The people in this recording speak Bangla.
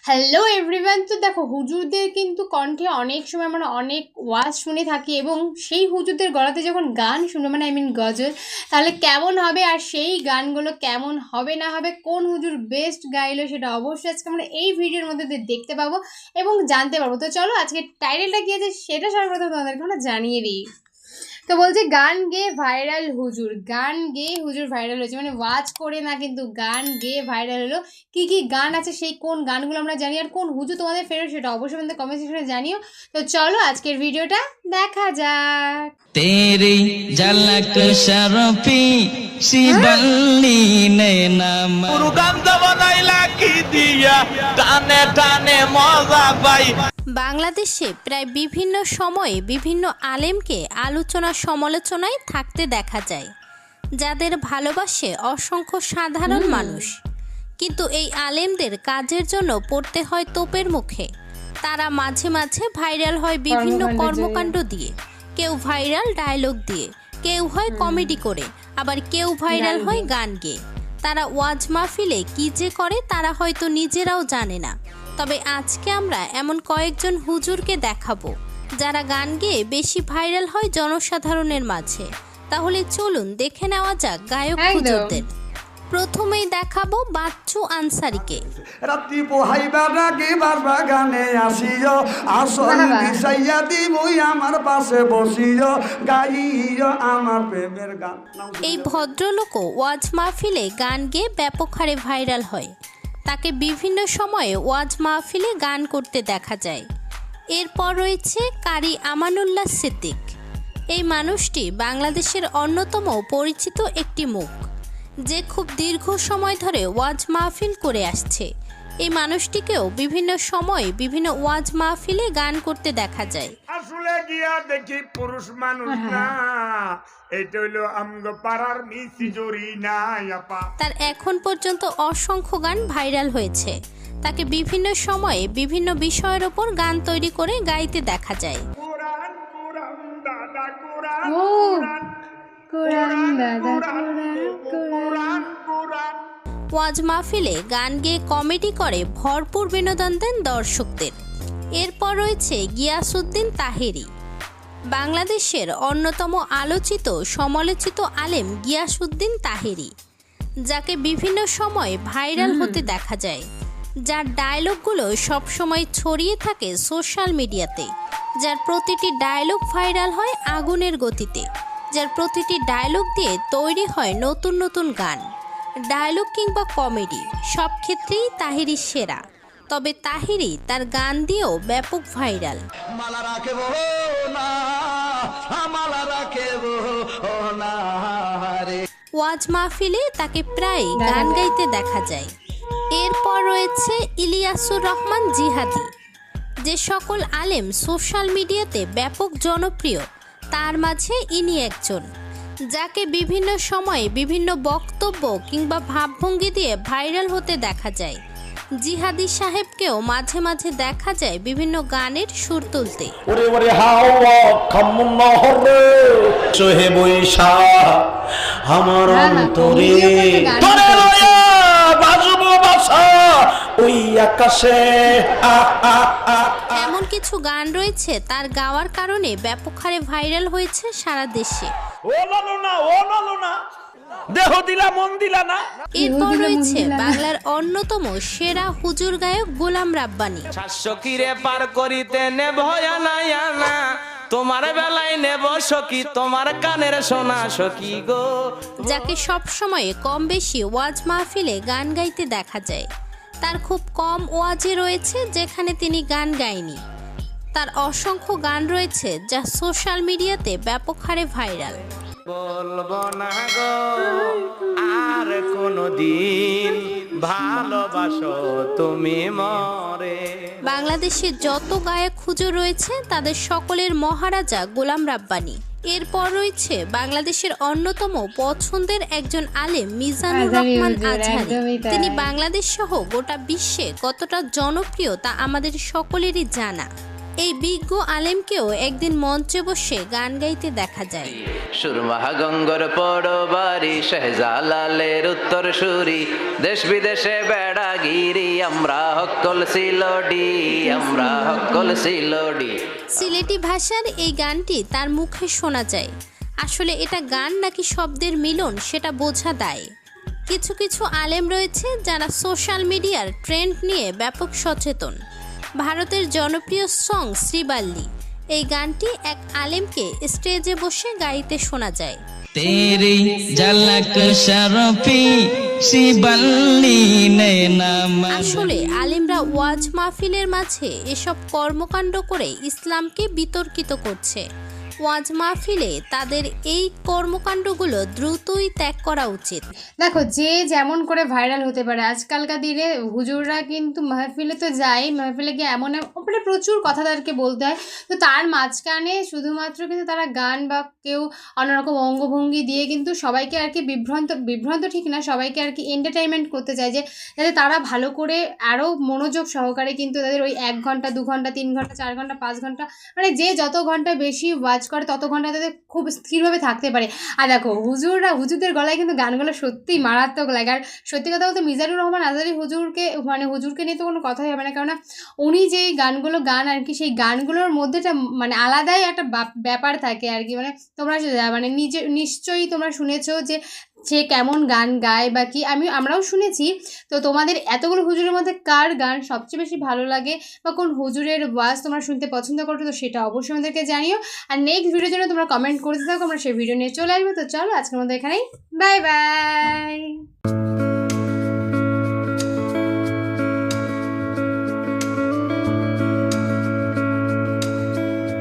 Hello everyone. তো দেখো, হুজুরদের কিন্তু কণ্ঠে অনেক সময় আমরা অনেক ওয়াজ শুনে থাকি, এবং সেই হুজুরদের গলাতে যখন গান শুনবো, মানে আই মিন গজল, তাহলে কেমন হবে আর সেই গানগুলো কেমন হবে না হবে, কোন হুজুর বেস্ট গাইলো, সেটা অবশ্যই আজকে আমরা এই ভিডিওর মধ্যে দিয়ে দেখতে পাবো এবং জানতে পারবো। তো চলো, আজকে টাইটেলটা কী আছে সেটা সর্বপ্রথম তোমাদেরকে আমরা জানিয়ে দিই। তো বলছে গান গেয়ে ভাইরাল হুজুর, গান গেয়ে হুজুর ভাইরাল হয়েছে, মানে ওয়াজ করে না, কিন্তু গান গেয়ে ভাইরাল হলো। কি কি গান আছে, সেই কোন গানগুলো আমরা জানি, আর কোন হুজুর তোমাদের ফেভারিট সেটা অবশ্যই আমাদের কমেন্ট সেকশনে জানিও। তো চলো আজকের ভিডিওটা দেখা যাক। तेरी झलक शरफी शिवल्ली ने नाम পুরুকান্ত বানাইলা কি দিয়া টানে টানে মজা পাই। বাংলাদেশে প্রায় বিভিন্ন সময়ে বিভিন্ন আলেমকে আলোচনা সমালোচনায় থাকতে দেখা যায়, যাদের ভালোবাসে অসংখ্য সাধারণ মানুষ। কিন্তু এই আলেমদের কাজের জন্য পড়তে হয় তোপের মুখে। তারা মাঝে মাঝে ভাইরাল হয় বিভিন্ন কর্মকাণ্ড দিয়ে, কেউ ভাইরাল ডায়লগ দিয়ে, কেউ হয় কমেডি করে, আবার কেউ ভাইরাল হয় গান গেয়ে। তারা ওয়াজ মাহফিলে কি যে করে তারা হয়তো নিজেরাও জানে না। তবে আজকে আমরা এমন কয়েকজন হুজুরকে দেখাবো যারা গান গেয়ে বেশি ভাইরাল হয় জনসাধারণের মাঝে। তাহলে চলুন দেখে নেওয়া যাক গায়ক হুজুরদের। প্রথমেই দেখাবো বাচ্চু আনসারীকে। রাত্রি পোহাইবা রাগে বারবা গানে আসিও, আসল বিষাইয়া দিবই আমার পাশে বসিও, গাইও আমার প্রেমের গান। এই ভদ্রলোকও ওয়াজ মাহফিলে গান গেয়ে ব্যাপক হারে ভাইরাল হয়। তাকে বিভিন্ন সময়ে ওয়াজ মাহফিলে গান করতে দেখা যায়। এরপর রয়েছে কারি আমানুল্লাহ সিদ্দিক। এই মানুষটি বাংলাদেশের অন্যতম পরিচিত একটি মুখ, যে খুব দীর্ঘ সময় ধরে ওয়াজ মাহফিল করে আসছে। এই মানুষটিকেও বিভিন্ন সময়ে বিভিন্ন ওয়াজ মাহফিলে গান করতে দেখা যায়। আসলে গিয়া দেখি পুরুষ মানুষ না, এটা হইলো আমগো পাড়ার মিসি জরি না আপা। তার এখন পর্যন্ত অসংখ্য গান ভাইরাল হয়েছে। তাকে বিভিন্ন সময়ে বিভিন্ন বিষয়ের ওপর গান তৈরি করে গাইতে দেখা যায়। কোরআন কোরআন দাদা কোরআন ও কোরআন কোরআন দাদা, কোরআন কোরআন। ওয়াজ মাহফিলে গান গেয়ে কমেডি করে ভরপুর বিনোদন দেন দর্শকদের। এরপর রয়েছে গিয়াসউদ্দিন তাহেরি। বাংলাদেশের অন্যতম আলোচিত সমালোচিত আলেম গিয়াসউদ্দিন তাহেরি, যাকে বিভিন্ন সময় ভাইরাল হতে দেখা যায়, যার ডায়লগগুলো সবসময় ছড়িয়ে থাকে সোশ্যাল মিডিয়াতে, যার প্রতিটি ডায়লগ ভাইরাল হয় আগুনের গতিতে, যার প্রতিটি ডায়লগ দিয়ে তৈরি হয় নতুন নতুন গান। ডায়লগ কিংবা কমেডি সব ক্ষেত্রেই তাহেরি সেরা। তবে তাহেরি তার গান দিয়েও ব্যাপক ভাইরাল। মালা রাখব না, মালা রাখব না রে। ওয়াজ মাহফিলে তাকে প্রায় গান গাইতে দেখা যায়। এরপর রয়েছে ইলিয়াসুর রহমান জিহাদি। যে সকল আলেম সোশ্যাল মিডিয়াতে ব্যাপক জনপ্রিয়, তার মাঝে ইনি একজন, যাকে বিভিন্ন সময়ে বিভিন্ন বক্তব্য কিংবা ভাবভঙ্গি দিয়ে ভাইরাল হতে দেখা যায়। জিহাদি সাহেবকেও মাঝে মাঝে দেখা যায় বিভিন্ন গানের সুর তুলতে। ওরে ওরে হাওয়া খামুন নহরে সোহে বৈশা আমার অন্তরে তোরে লয়া বাজবো বাসা ওই আকাশে। এমন কিছু গান রয়েছে তার গাওয়ার কারণে ব্যাপক হারে ভাইরাল হয়েছে সারা দেশে। ও লালো না, ও লালো না, দেহ দিলা মন দিলা না। এরপর রয়েছে বাংলার অন্যতম সেরা হুজুর গায়ক গোলাম রাব্বানী। সখীরে পার করিতে নেব না তোমার বেলায় নেব সখী তোমার কানের সোনা সখী গো, যাকে সব সময় কম বেশি ওয়াজ মাহফিলে গান গাইতে দেখা যায়। তার খুব কম ওয়াজে রয়েছে যেখানে তিনি গান গায়নি। তার অসংখ্য গান রয়েছে যা সোশ্যাল মিডিয়াতে ব্যাপক হারে ভাইরাল। বলবো না গো আর কোনদিন ভালোবাসো তুমি মরে। বাংলাদেশের যত গায়ক হুজুর রয়েছে তাদের সকলের মহারাজা গোলাম রাব্বানী। এরপর রয়েছে বাংলাদেশের অন্যতম পছন্দের একজন আলেম মিজানুর রহমান আজহারী। তিনি বাংলাদেশ সহ গোটা বিশ্বে কতটা জনপ্রিয় তা আমাদের সকলেরই জানা। এই বিজ্ঞ আলেমকেও একদিন মঞ্চে বসে গান গাইতে দেখা যায়। সুরমা গঙ্গর পড়বারি শেহজালালের উত্তর সুরি দেশ বিদেশে বেড়াগিরি আমরা হকল সিলোডি আমরা হকল সিলোডি। সিলেটি ভাষার এই গানটি তার মুখে শোনা যায়। আসলে এটা গান নাকি শব্দের মিলন সেটা বোঝা দায়। কিছু কিছু আলেম রয়েছে যারা সোশ্যাল মিডিয়ার ট্রেন্ড নিয়ে ব্যাপক সচেতন। ভারতের জনপ্রিয় সং শ্রীবাল্লি, এই গানটি এক আলেমকে স্টেজে বসে গাইতে শোনা যায়। तेरी झलक शरफी शिबल्ली नैना আসলে আলেমরা ওয়াজ মাহফিলের মাঝে এসব কর্মকাণ্ড করে ইসলামকে বিতর্কিত করছে। ওয়াজ মাহফিলে তাদের এই কর্মকাণ্ডগুলো দ্রুতই ত্যাগ করা উচিত। দেখো, যে যেমন করে ভাইরাল হতে পারে, আজকালকার দিনে হুজুররা কিন্তু মাহফিলে তো যায়, মাহফিলে গিয়ে এমন মানে প্রচুর কথা তাদেরকে বলতে হয়। তো তার মাঝখানে শুধুমাত্র কিন্তু তারা গান বা কেউ অন্যরকম অঙ্গভঙ্গি দিয়ে কিন্তু সবাইকে আর কি বিভ্রান্ত ঠিক না, সবাইকে আর কি এন্টারটেনমেন্ট করতে চায়, যে যাতে তারা ভালো করে আরও মনোযোগ সহকারে কিন্তু তাদের ওই 1 ঘন্টা 2 ঘন্টা 3 ঘন্টা 4 ঘন্টা 5 ঘন্টা মানে যে যত ঘন্টা বেশি ওয়াচ করে তত ঘন্টা তাদের খুব স্থিরভাবে থাকতে পারে। আর দেখো, হুজুরদের গলায় কিন্তু গানগুলো সত্যিই মারাত্মক লাগে। আর সত্যি কথা বলতে মিজানুর রহমান আজারি হুজুরকে নিয়ে তো কোনো কথাই হবে না, কেননা উনি যেই গানগুলো গান আর কি, সেই গানগুলোর মধ্যে মানে আলাদাই একটা ব্যাপার থাকে আর কি। মানে তোমরা মানে নিশ্চয়ই তোমরা শুনেছো যে সে কেমন গান গায় বা কি, আমরাও শুনেছি। তো তোমাদের এতগুলো হুজুরের মধ্যে কার গান সবচেয়ে বেশি ভালো লাগে বা কোন হুজুরের ওয়াজ তোমরা শুনতে পছন্দ করো, তো সেটা অবশ্যই আমাদেরকে জানিও। আর নেক্সট ভিডিওর জন্য তোমরা কমেন্ট করতে থাকো, আমরা সেই ভিডিও নিয়ে চলে আসবো। তো চলো আজকের মধ্যে এখানেই, বাই বাই।